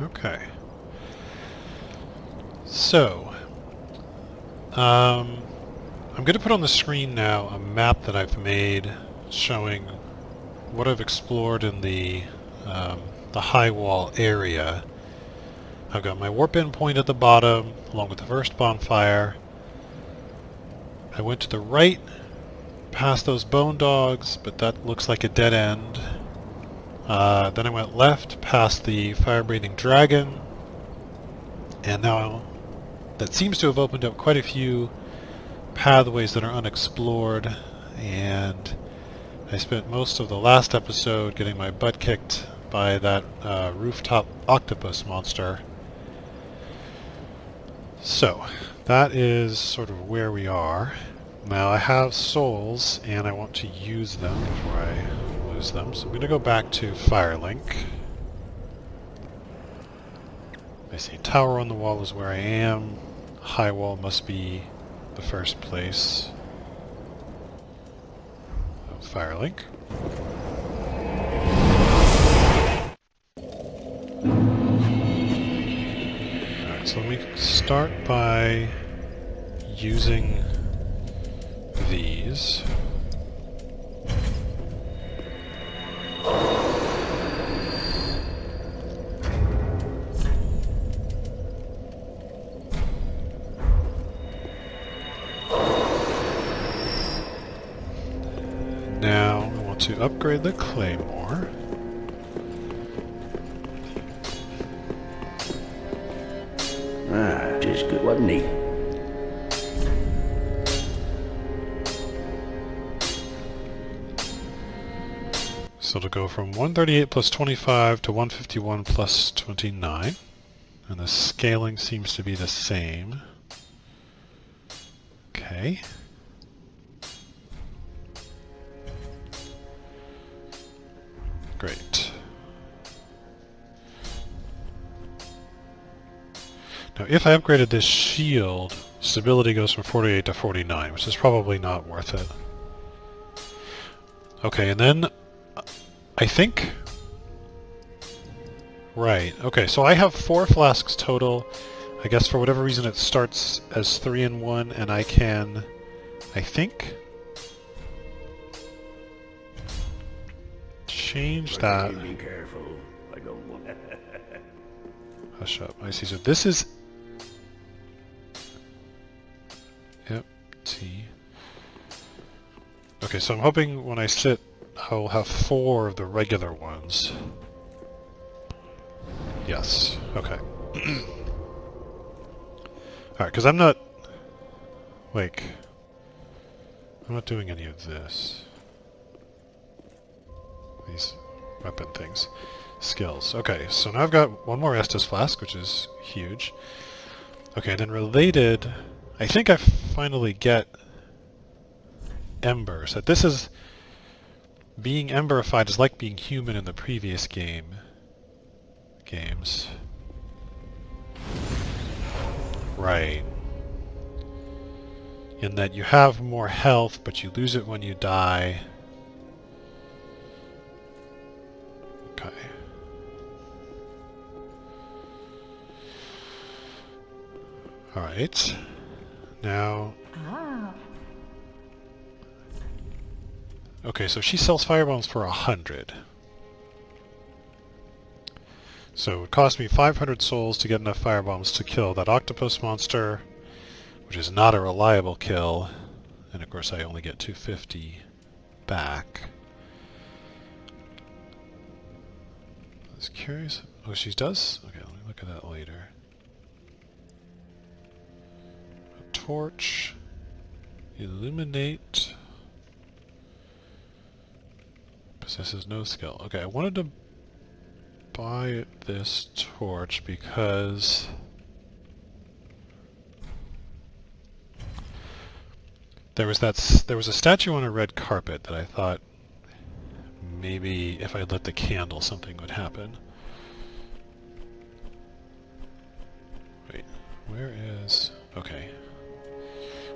Okay. So, I'm going to put on the screen now a map that I've made showing what I've explored in the high wall area. I've got my warp in point at the bottom, along with the first bonfire. I went to the right, past those bone dogs, but that looks like a dead end. Then I went left, past the fire-breathing dragon, and now that seems to have opened up quite a few pathways that are unexplored, and I spent most of the last episode getting my butt kicked by that rooftop octopus monster. So, that is sort of where we are. Now I have souls, and I want to use them before I lose them, so I'm going to go back to Firelink. I see tower on the wall is where I am. High wall must be the first place. Firelink. Alright, so let me start by using these. Now I want to upgrade the claymore. Ah, just good, wasn't he? So to go from 138 plus 25 to 151 plus 29. And the scaling seems to be the same. Okay. Great. Now if I upgraded this shield, stability goes from 48 to 49, which is probably not worth it. Okay, and then I think... Right, okay, so I have 4 flasks total. I guess for whatever reason it starts as 3 in 1, and I can, I think, change that. Be careful. I don't want. Hush up. I see. So this is... Yep. T. Okay, so I'm hoping when I sit, I'll have 4 of the regular ones. Yes. Okay. Alright, because I'm not... Like... I'm not doing any of this. These weapon things. Skills. Okay, so now I've got one more Estus Flask, which is huge. Okay, then related, I think I finally get Embers. That this is... Being emberified is like being human in the previous games. Right. In that you have more health, but you lose it when you die. Okay. Alright. Now... Okay, so she sells firebombs for 100. So it would cost me 500 souls to get enough firebombs to kill that octopus monster, which is not a reliable kill. And of course I only get 250 back. I was curious. Oh, she does? Okay, let me look at that later. A torch. Illuminate. Possesses no skill. Okay, I wanted to buy this torch because there was a statue on a red carpet that I thought maybe if I lit the candle something would happen. Wait, where is... Okay.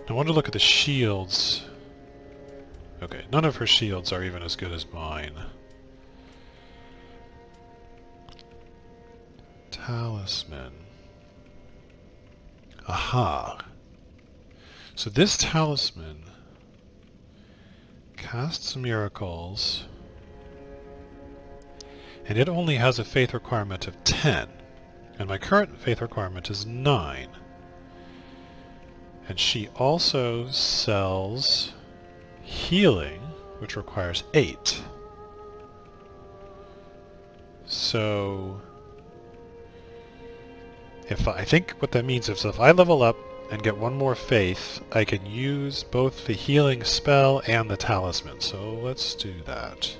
I want to look at the shields. Okay, none of her shields are even as good as mine. Talisman. Aha. So this talisman casts miracles, and it only has a faith requirement of 10. And my current faith requirement is 9. And she also sells healing, which requires 8. So I think what that means is if I level up and get one more faith, I can use both the healing spell and the talisman. So let's do that.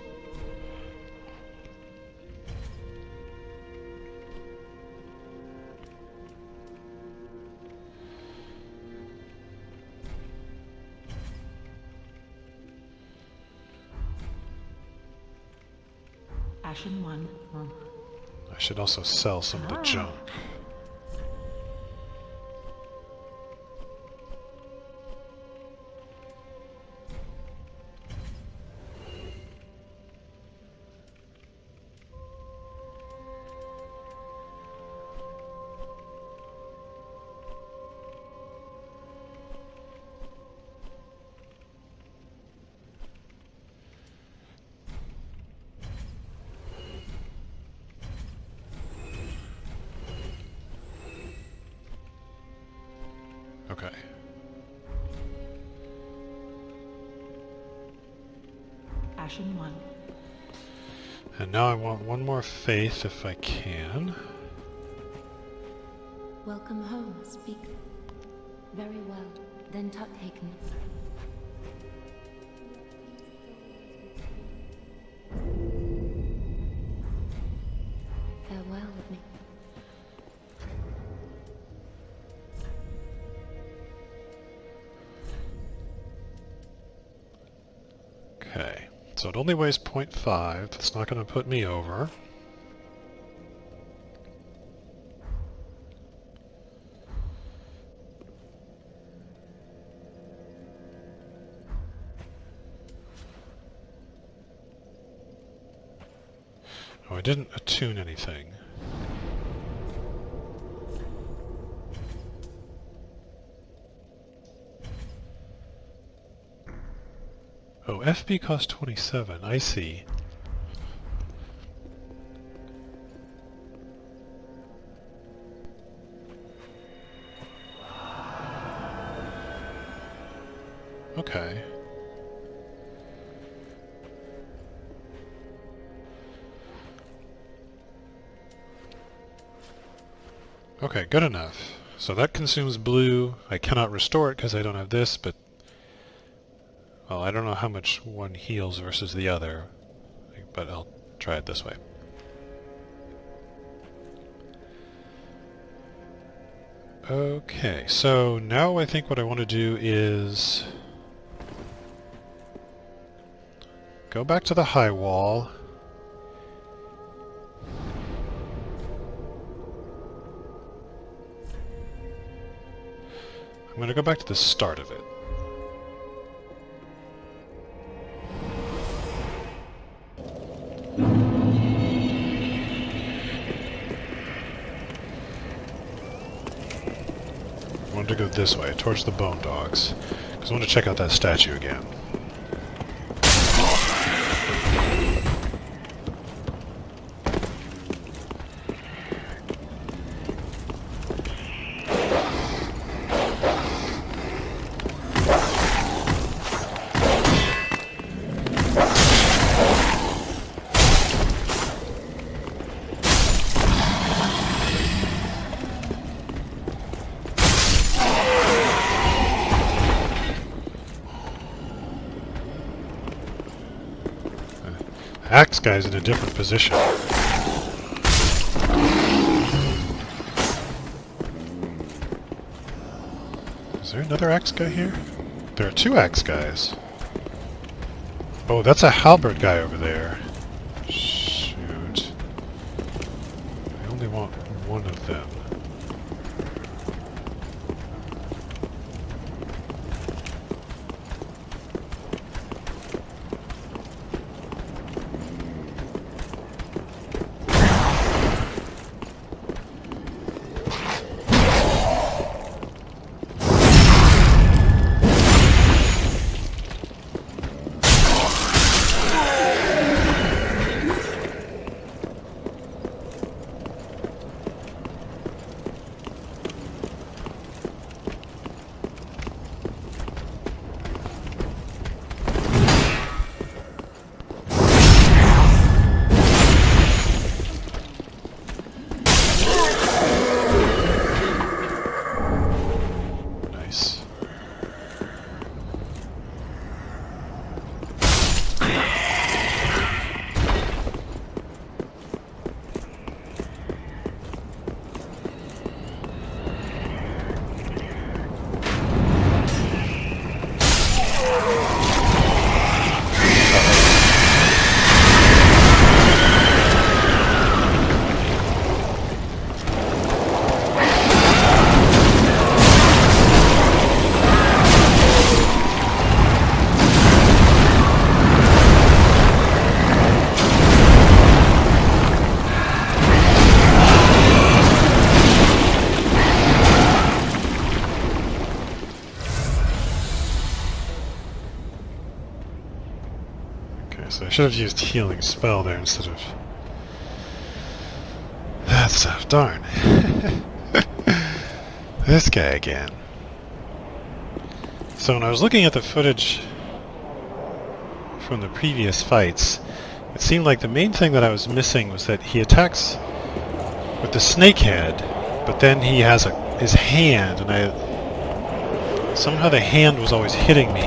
Ashen one. I should also sell some of the junk. Okay. Ashen one. And now I want one more faith if I can. Welcome home, speak. Very well, then taken. Farewell with me. Okay, so it only weighs 0.5. That's not going to put me over. Oh, I didn't attune anything. Oh, FB costs 27, I see. Okay. Okay, good enough. So that consumes blue. I cannot restore it because I don't have this, but... well, I don't know how much one heals versus the other, but I'll try it this way. Okay, so now I think what I want to do is go back to the high wall. I'm going to go back to the start of it. I wanted to go this way, towards the bone dogs, because I want to check out that statue again. Axe guy's in a different position. Is there another axe guy here? There are two axe guys. Oh, that's a halberd guy over there. Shoot. I only want one of them. Should have used healing spell there instead of that stuff. Darn. This guy again. So when I was looking at the footage from the previous fights, it seemed like the main thing that I was missing was that he attacks with the snake head, but then he has his hand, and somehow the hand was always hitting me.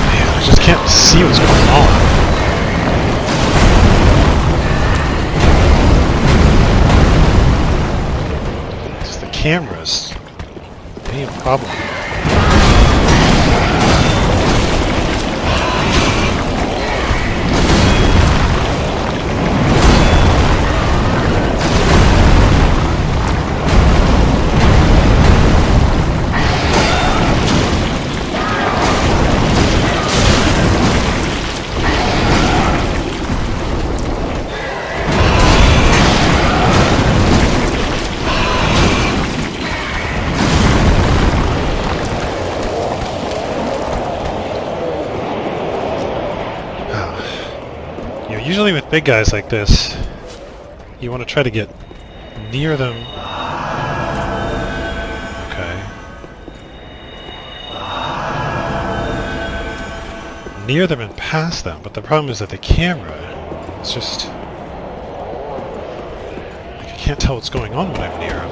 Man, I just can't see what's going on. Cameras being a problem. Usually with big guys like this, you want to try to get near them. Okay. Near them and past them, but the problem is that the camera, it's just... like, I can't tell what's going on when I'm near them.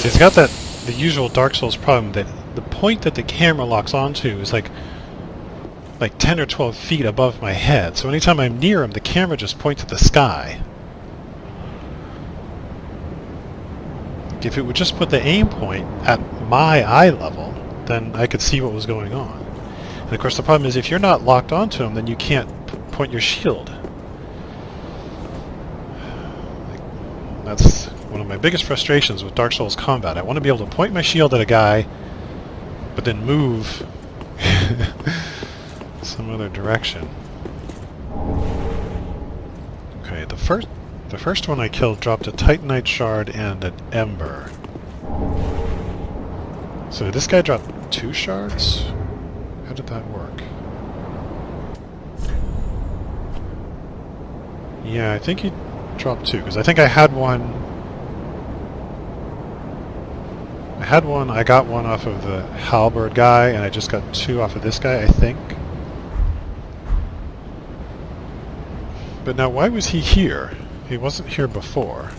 It's got the usual Dark Souls problem that the point that the camera locks onto is like 10 or 12 feet above my head. So anytime I'm near him, the camera just points at the sky. If it would just put the aim point at my eye level, then I could see what was going on. And of course the problem is if you're not locked onto him, then you can't point your shield. That's one of my biggest frustrations with Dark Souls combat. I want to be able to point my shield at a guy, but then move some other direction. Okay, the first one I killed dropped a Titanite shard and an ember. So did this guy drop 2 shards? How did that work? Yeah, I think he dropped 2, because I think I had one. I got one off of the halberd guy, and I just got 2 off of this guy, I think. But now, why was he here? He wasn't here before.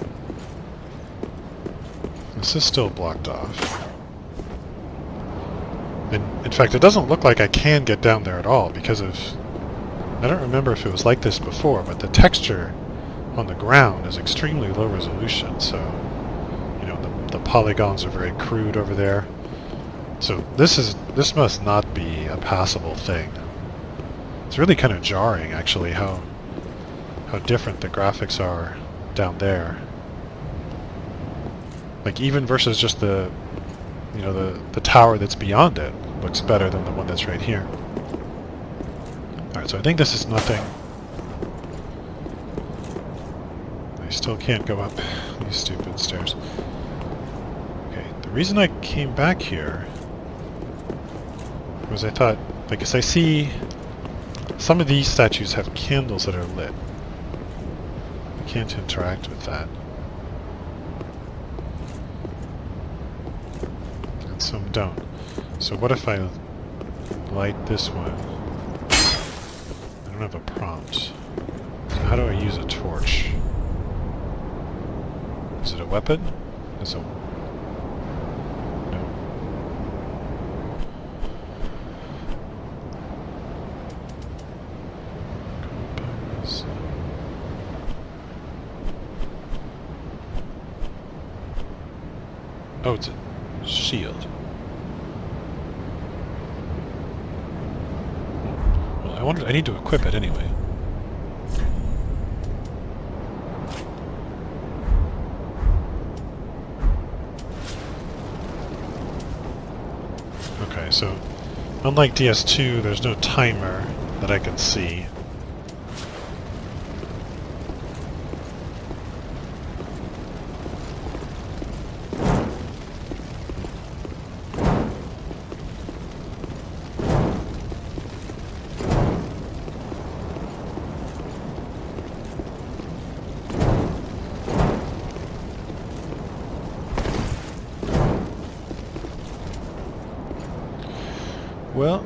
This is still blocked off. And in fact, it doesn't look like I can get down there at all because of... I don't remember if it was like this before, but the texture on the ground is extremely low resolution, so... you know, the polygons are very crude over there. So this must not be a passable thing. It's really kind of jarring, actually, how different the graphics are down there. Like, even versus just the tower that's beyond it looks better than the one that's right here. Alright, so I think this is nothing. I still can't go up these stupid stairs. Okay, the reason I came back here was I thought Because I see some of these statues have candles that are lit. I can't interact with that. And some don't. So what if I light this one? I don't have a prompt. So how do I use a torch? Is it a weapon? Is it... No. Oh, it's a shield. Well, I need to equip it anyway. Okay, so unlike DS2, there's no timer that I can see. Well,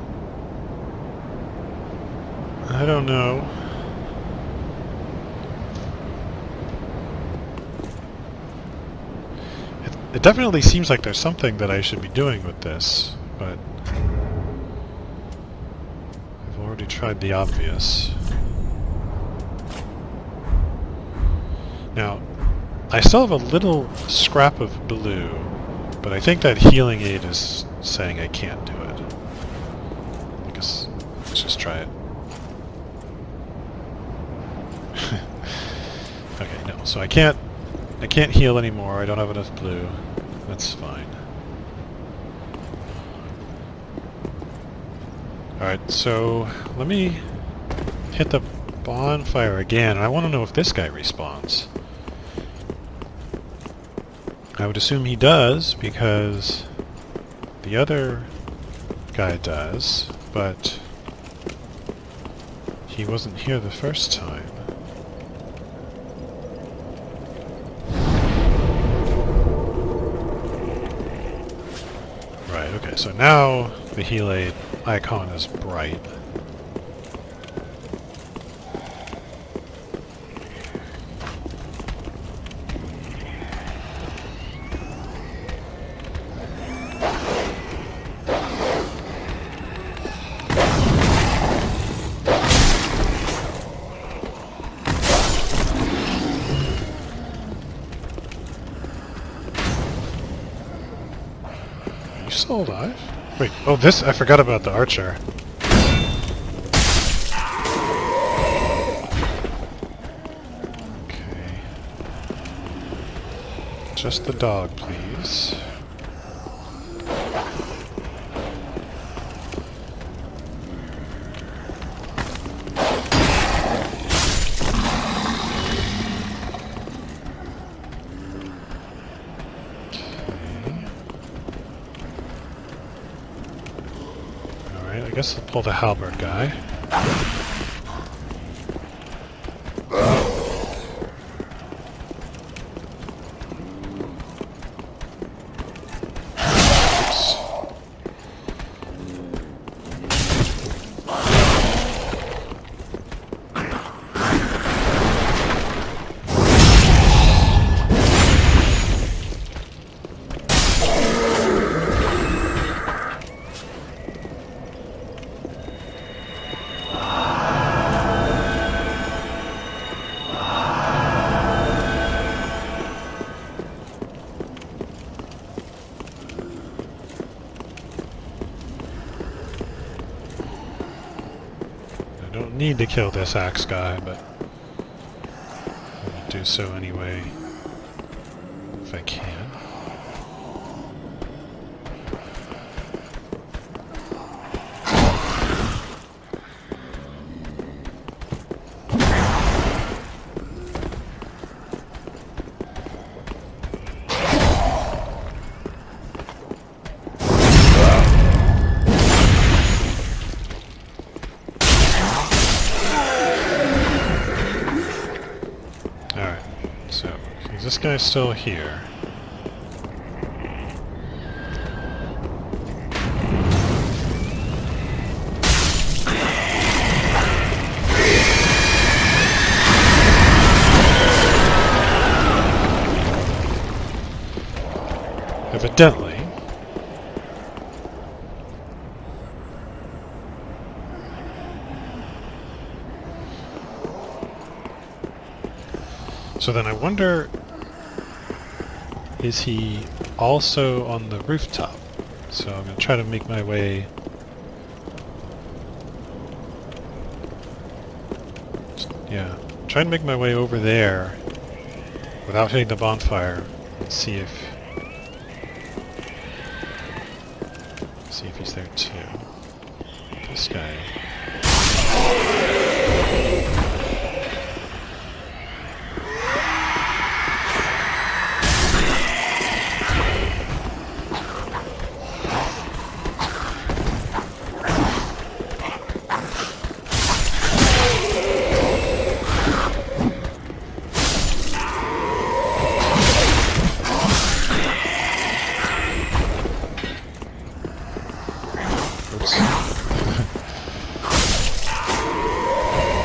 I don't know. It definitely seems like there's something that I should be doing with this, but I've already tried the obvious. Now, I still have a little scrap of blue, but I think that healing aid is saying I can't do it. Let's just try it. Okay, no. So I can't heal anymore. I don't have enough blue. That's fine. Alright, so let me hit the bonfire again. I want to know if this guy respawns. I would assume he does, because the other guy does, but he wasn't here the first time. Right, okay, so now the heal aid icon is bright. You still alive? Wait, oh this, I forgot about the archer. Okay. Just the dog, please. I guess I'll pull the halberd guy. Oops. Need to kill this axe guy, but I'll do so anyway if I can. Alright, so is this guy still here? Evidently. So then I wonder, is he also on the rooftop? So I'm going to try to make my way... Yeah, try and make my way over there without hitting the bonfire and see if he's there too. This guy.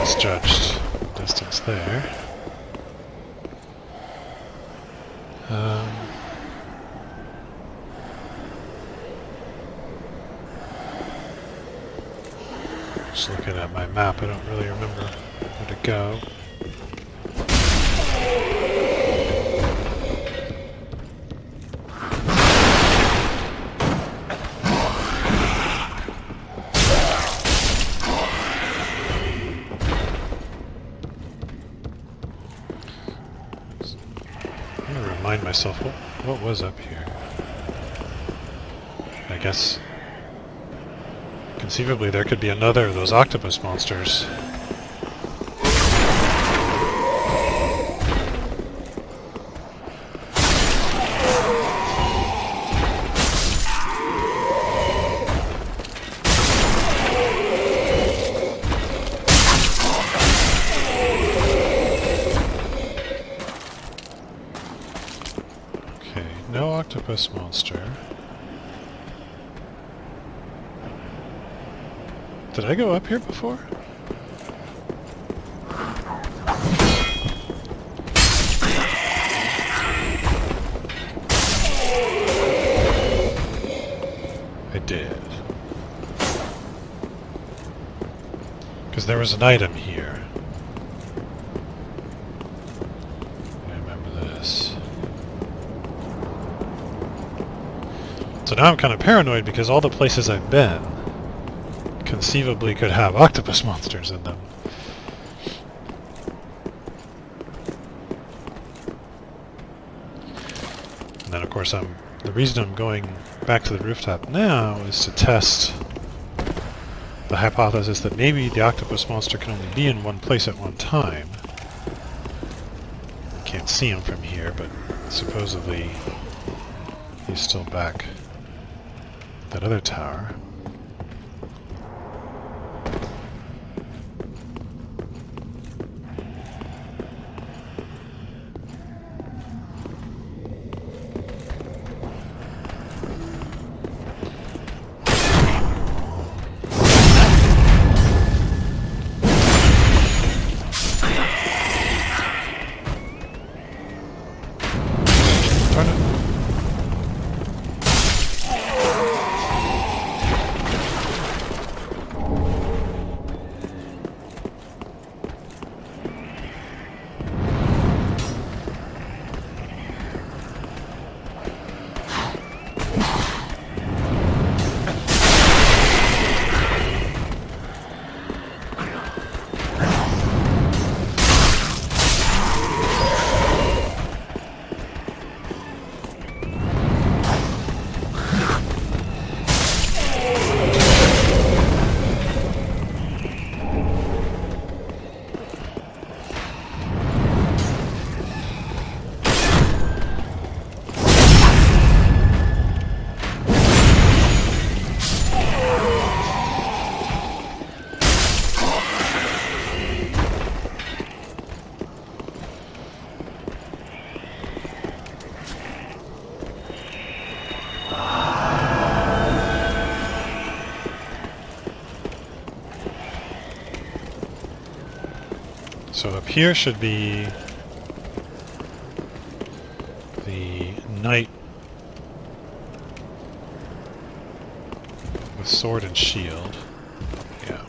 Misjudged distance there. Just looking at my map, I don't really remember where to go. I'm gonna remind myself what was up here. I guess conceivably there could be another of those octopus monsters. Okay, no octopus monster. Did I go up here before? I did. Because there was an item here. I remember this. So now I'm kind of paranoid because all the places I've been conceivably could have octopus monsters in them. And then of course the reason I'm going back to the rooftop now is to test the hypothesis that maybe the octopus monster can only be in one place at one time. I can't see him from here, but supposedly he's still back at that other tower. So up here should be the knight with sword and shield. Yeah.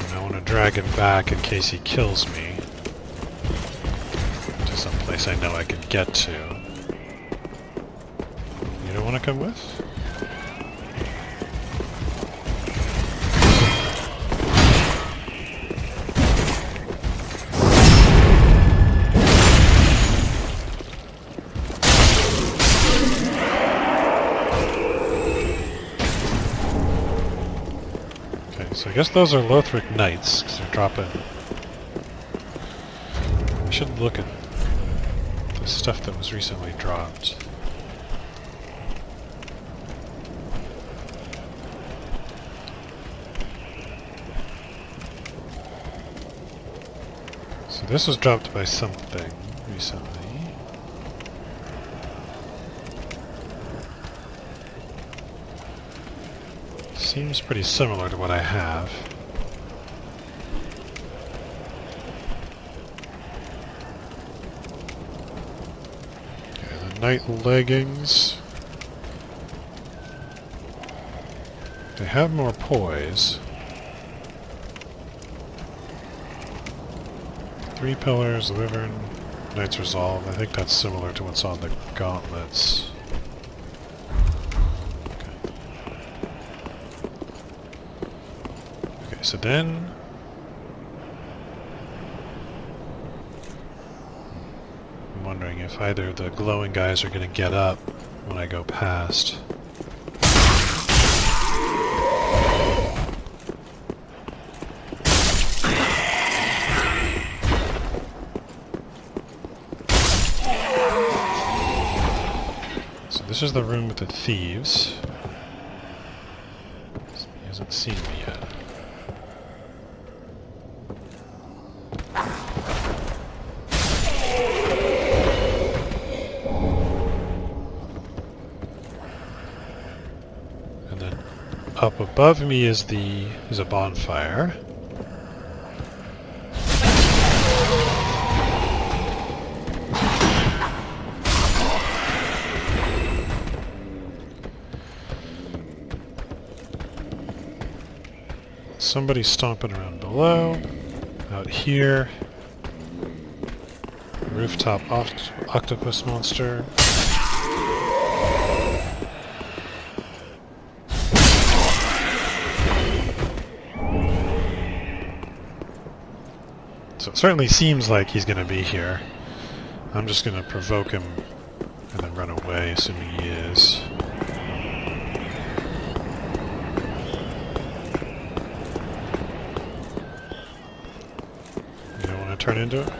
And I want to drag him back in case he kills me to some place I know I can get to. You don't want to come with? So I guess those are Lothric Knights, because they're dropping... I should look at the stuff that was recently dropped. So this was dropped by something recently. Seems pretty similar to what I have. Okay, the knight leggings. They have more poise. 3 pillars, wyvern, knight's resolve. I think that's similar to what's on the gauntlets. So then... I'm wondering if either of the glowing guys are going to get up when I go past. So this is the room with the thieves. He hasn't seen me yet. Up above me is a bonfire. Somebody's stomping around below. Out here. Rooftop octopus monster. So it certainly seems like he's going to be here. I'm just going to provoke him and then run away, assuming he is. You don't want to turn into it?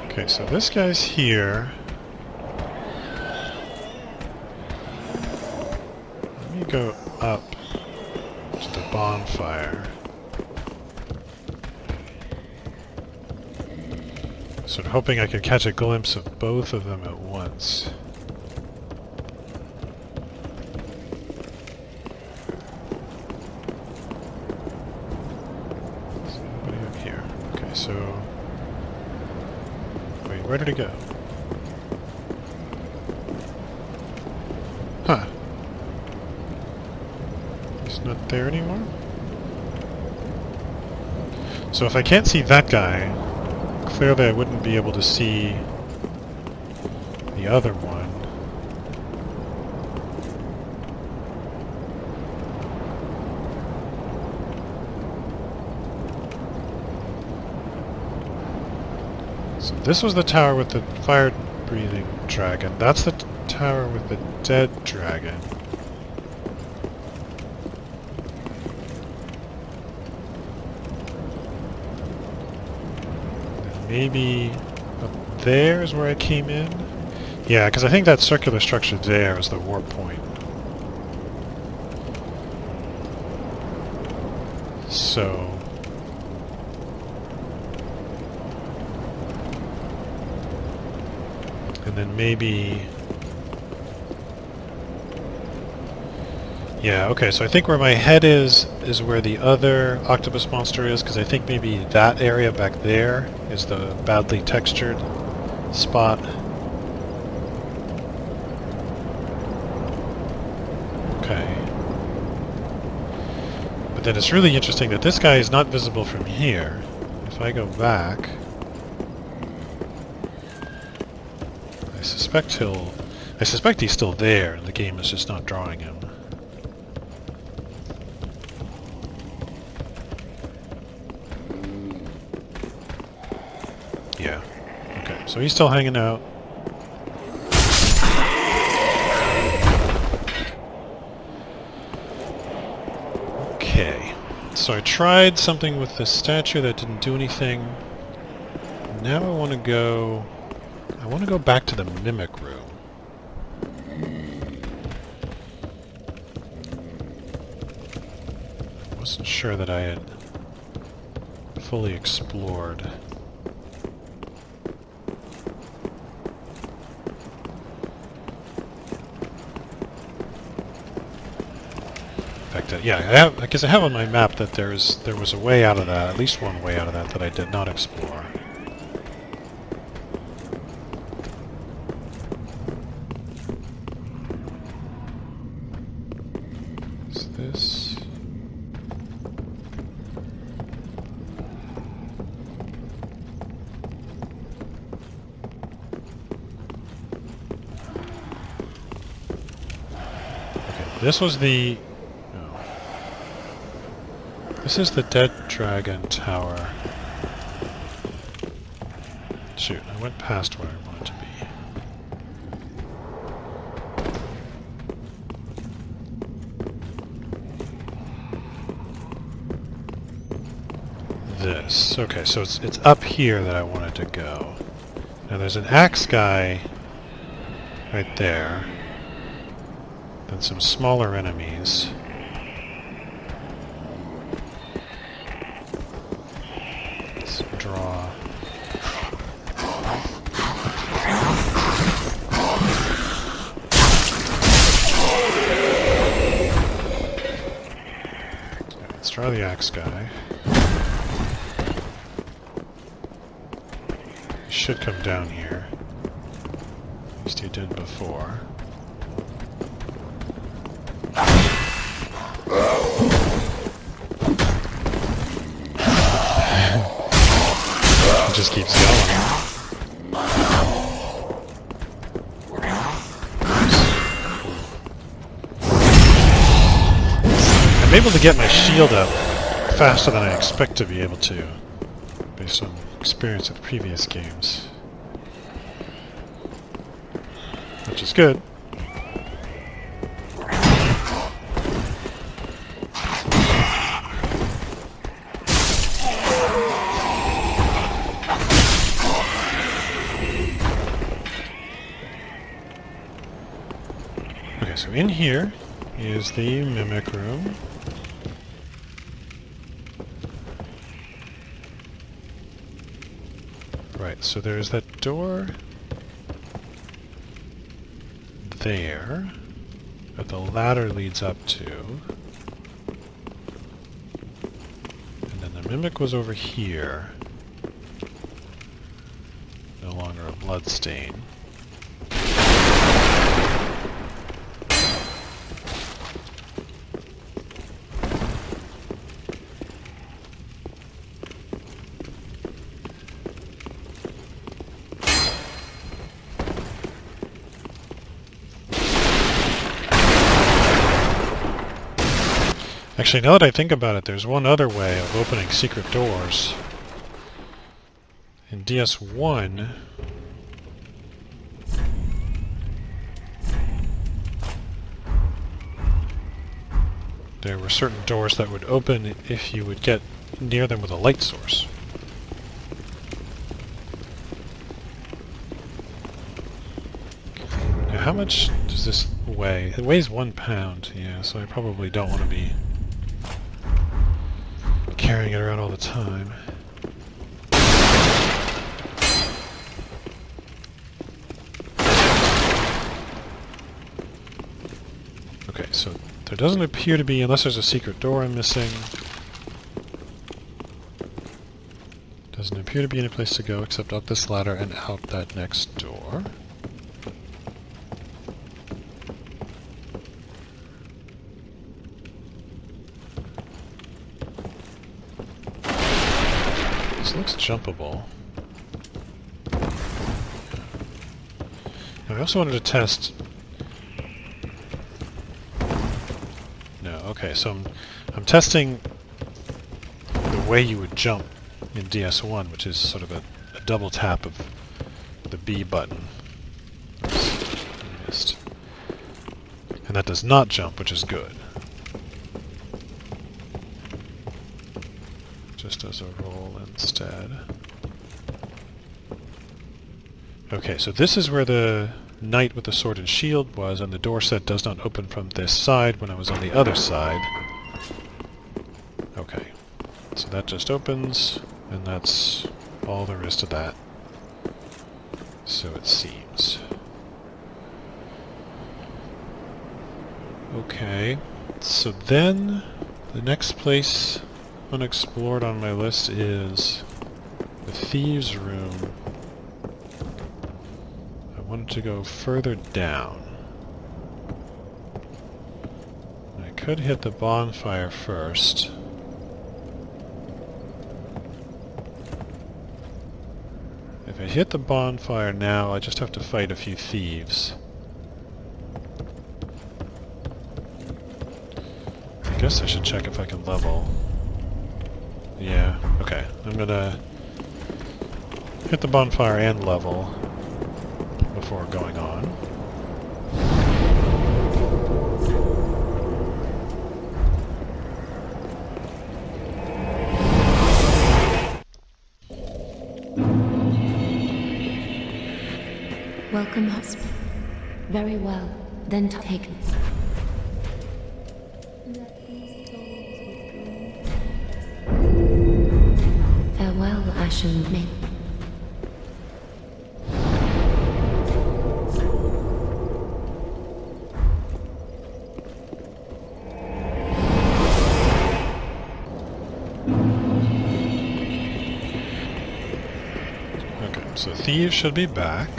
Okay, so this guy's here. Let me go up to the bonfire. Sort of hoping I could catch a glimpse of both of them at once. Is anybody up here? Okay, so... Where did he go? Huh. He's not there anymore? So if I can't see that guy, clearly I wouldn't be able to see the other one. So this was the tower with the fire-breathing dragon. That's the tower with the dead dragon. And maybe up there is where I came in? Yeah, because I think that circular structure there is the warp point. So So... and then maybe... yeah, okay, so I think where my head is where the other octopus monster is, because I think maybe that area back there is the badly textured spot. Okay. But then it's really interesting that this guy is not visible from here. If I go back... I suspect he's still there, and the game is just not drawing him. Yeah. Okay, so he's still hanging out. Okay. So I tried something with the statue that didn't do anything. Now I want to go back to the mimic room. Wasn't sure that I had fully explored. In fact, yeah, I guess I have on my map that there was a way out of that, at least one way out of that I did not explore. Is this? Okay, this was the... this is the Dead Dragon Tower. Shoot, I went past where I wanted to be. This. Okay, so it's up here that I wanted to go. Now there's an axe guy right there. Then some smaller enemies. Draw. Let's try the axe guy. He should come down here. At least he did before. Just keeps going. I'm able to get my shield up faster than I expect to be able to, based on experience with previous games. Which is good. So in here is the mimic room. Right, so there's that door there that the ladder leads up to. And then the mimic was over here. No longer a blood stain. Actually, now that I think about it, there's one other way of opening secret doors. In DS1, there were certain doors that would open if you would get near them with a light source. Now, how much does this weigh? It weighs 1 pound, yeah, so I probably don't want to be carrying it around all the time. Okay, so there doesn't appear to be, unless there's a secret door I'm missing. Doesn't appear to be any place to go except up this ladder and out that next door. This looks jumpable. Now, I also wanted to test... No, okay, so I'm testing the way you would jump in DS1, which is sort of a double tap of the B button. Oops, I missed. And that does not jump, which is good. Just does a roll instead. Okay, so this is where the knight with the sword and shield was, and the door set does not open from this side when I was on the other side. Okay, so that just opens, and that's all there is to that. So it seems. Okay, so then the next place unexplored on my list is the thieves' room. I wanted to go further down. I could hit the bonfire first. If I hit the bonfire now, I just have to fight a few thieves. I guess I should check if I can level. Yeah, okay. I'm gonna hit the bonfire and level before going on. Welcome, husband. Very well, then taken. Farewell, Ashen Maiden. Okay, so thieves should be back.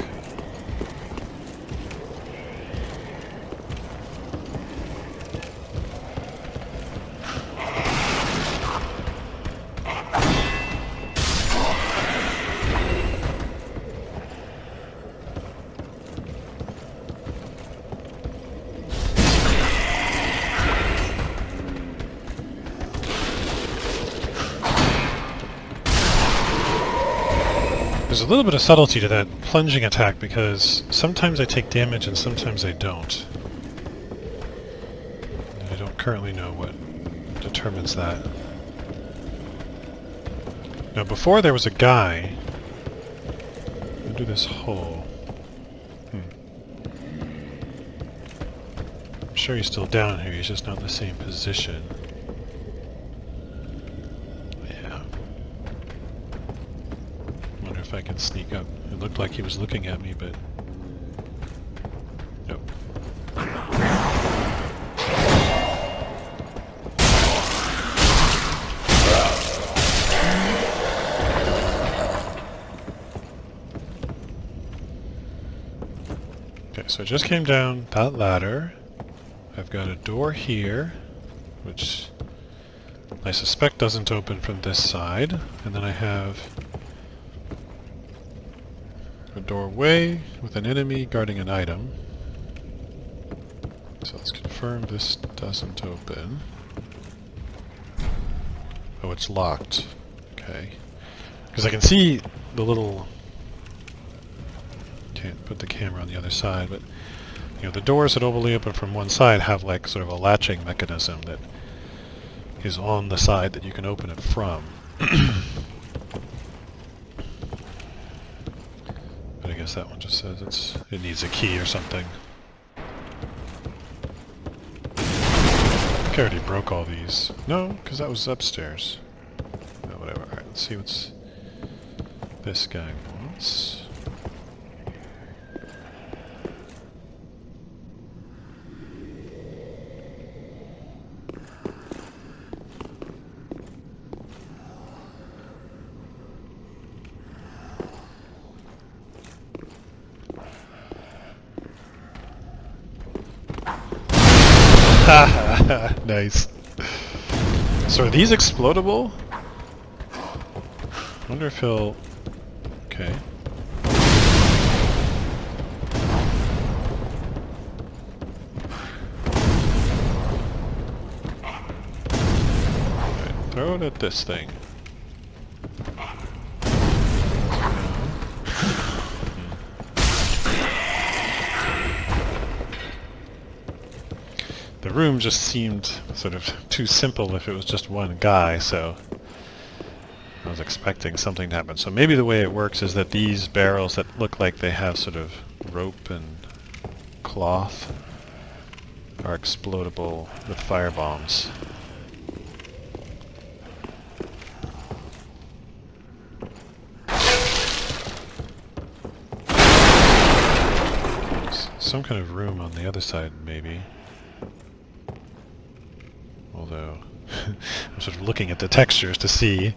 There's a little bit of subtlety to that plunging attack because sometimes I take damage and sometimes I don't. And I don't currently know what determines that. Now before there was a guy under this hole. I'm sure he's still down here, he's just not in the same position. If I can sneak up. It looked like he was looking at me, but... Nope. Okay, so I just came down that ladder. I've got a door here, which I suspect doesn't open from this side, and then I have a doorway with an enemy guarding an item. So let's confirm this doesn't open. Oh, it's locked. Okay. Because I can see the little... Can't put the camera on the other side, but you know, the doors that only open from one side have like sort of a latching mechanism that is on the side that you can open it from. But I guess that one just says it needs a key or something. I think I already broke all these. No, because that was upstairs. Let's see what's this guy wants. Nice. So are these explodable? I wonder if he'll... Okay. Right, throw it at this thing. The room just seemed sort of too simple if it was just one guy, so I was expecting something to happen. So maybe the way it works is that these barrels that look like they have sort of rope and cloth are explodable with firebombs. Some kind of room on the other side, maybe. Although, I'm sort of looking at the textures to see,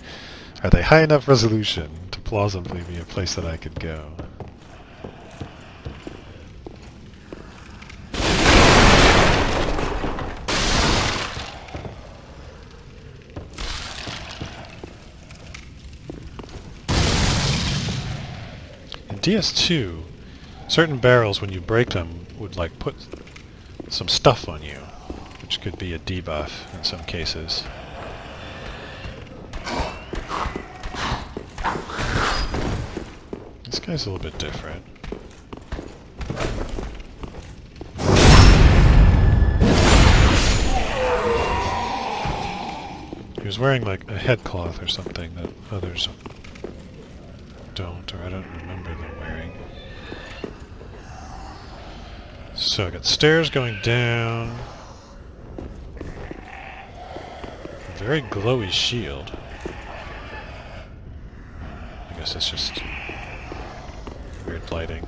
are they high enough resolution to plausibly be a place that I could go? In DS2, certain barrels, when you break them, would like put some stuff on you, which could be a debuff in some cases. This guy's a little bit different. He was wearing like a headcloth or something that others don't, or I don't remember them wearing. So I got stairs going down. Very glowy shield. I guess it's just weird lighting.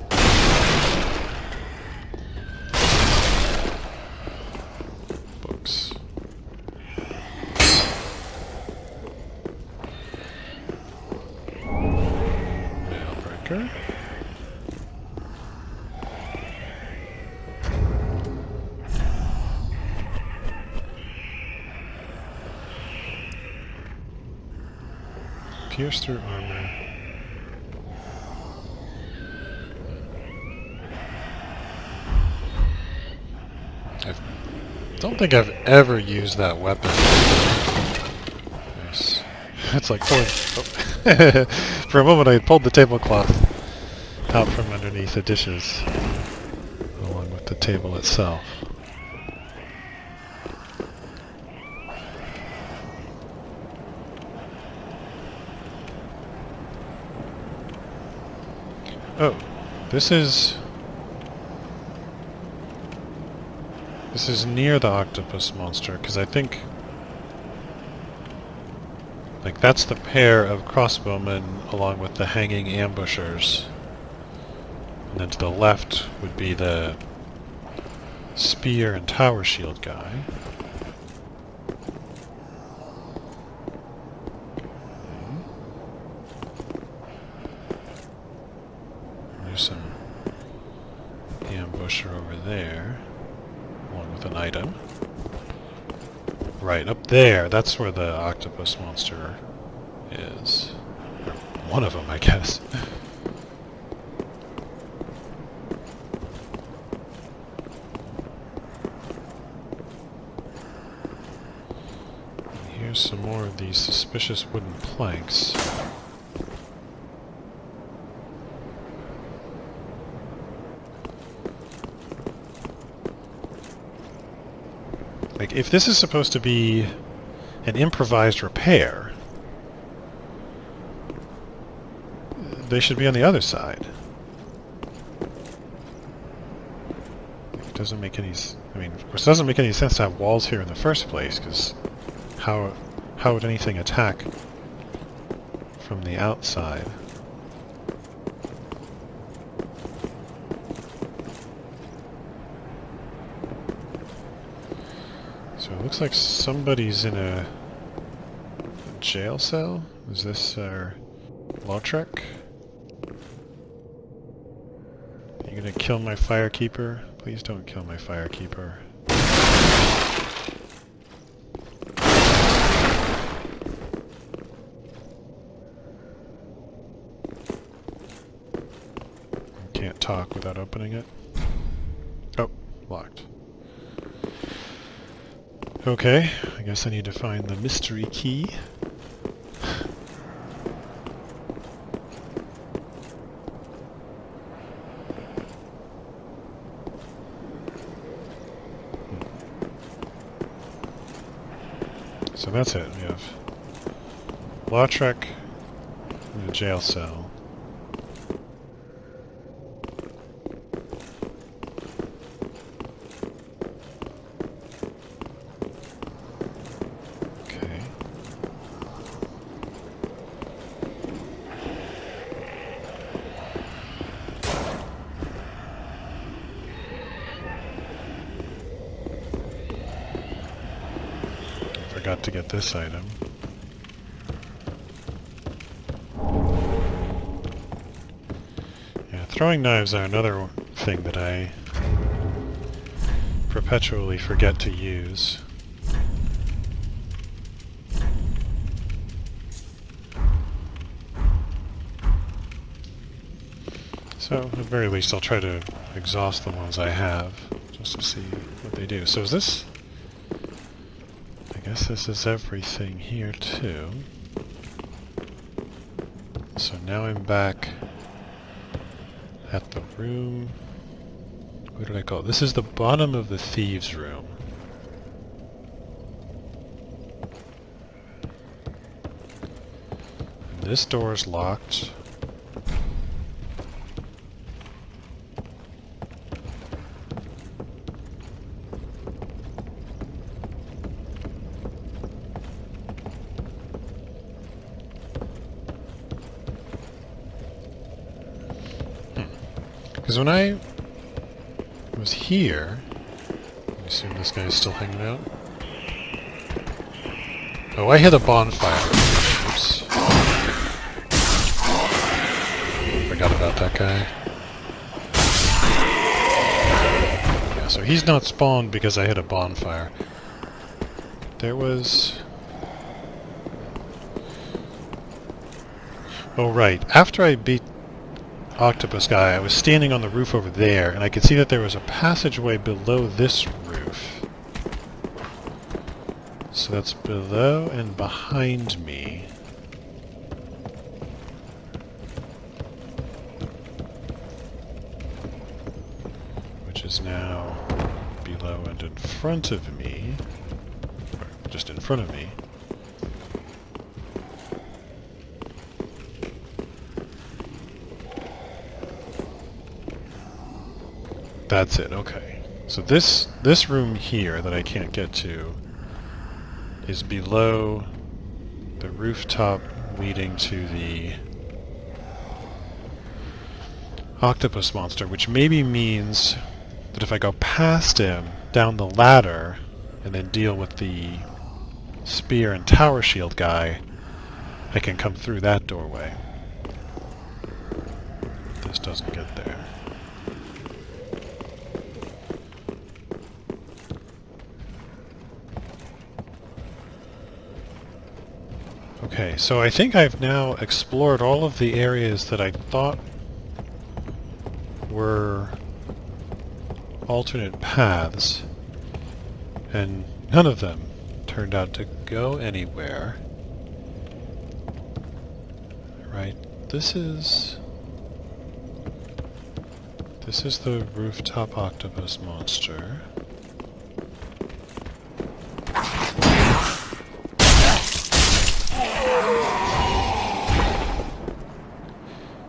Books. Nailbreaker. Pierce through armor. I don't think I've ever used that weapon. Nice. It's like pulling... Oh. For a moment I pulled the tablecloth out from underneath the dishes, along with the table itself. Oh, this is near the octopus monster, because I think like that's the pair of crossbowmen along with the hanging ambushers. And then to the left would be the spear and tower shield guy. Some ambusher over there, along with an item. Right, up there, that's where the octopus monster is. Or one of them, I guess. And here's some more of these suspicious wooden planks. Like, if this is supposed to be an improvised repair, they should be on the other side. It doesn't make any... I mean, of course, it doesn't make any sense to have walls here in the first place, because how would anything attack from the outside. So it looks like somebody's in a jail cell. Is this our Lautrec? Are you gonna kill my firekeeper? Please don't kill my firekeeper. Can't talk without opening it. Oh, locked. Okay, I guess I need to find the mystery key. So that's it. We have Lautrec in a jail cell. Okay. Forgot to get this item. Yeah, throwing knives are another thing that I perpetually forget to use. So, at the very least, I'll try to exhaust the ones I have, just to see what they do. So is this... I guess this is everything here, too. So now I'm back at the room... What did I call it? This is the bottom of the thieves' room. And this door is locked. Because when I was here, I assume this guy's still hanging out. Oh, I hit a bonfire. Oops. Forgot about that guy. Yeah, so he's not spawned because I hit a bonfire. There was... Oh, right. After I beat Octopus guy, I was standing on the roof over there, and I could see that there was a passageway below this roof. So that's below and behind me. Which is now below and in front of me. Or just in front of me. That's it, okay. So this room here that I can't get to is below the rooftop leading to the octopus monster, which maybe means that if I go past him down the ladder and then deal with the spear and tower shield guy, I can come through that doorway. This doesn't get there. Okay, so I think I've now explored all of the areas that I thought were alternate paths, and none of them turned out to go anywhere. Right, this is the rooftop octopus monster.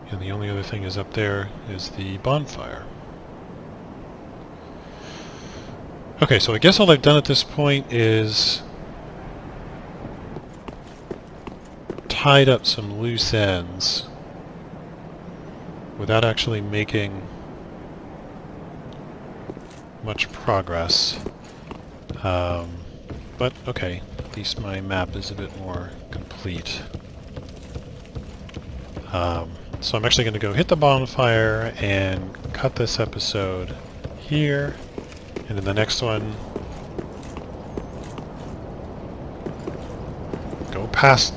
And the only other thing is up there is the bonfire. Okay, so I guess all I've done at this point is tied up some loose ends without actually making much progress. But okay, at least my map is a bit more complete. So I'm actually going to go hit the bonfire and cut this episode here, and in the next one go past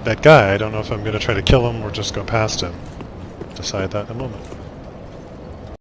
that guy. I don't know if I'm going to try to kill him or just go past him. Decide that in a moment.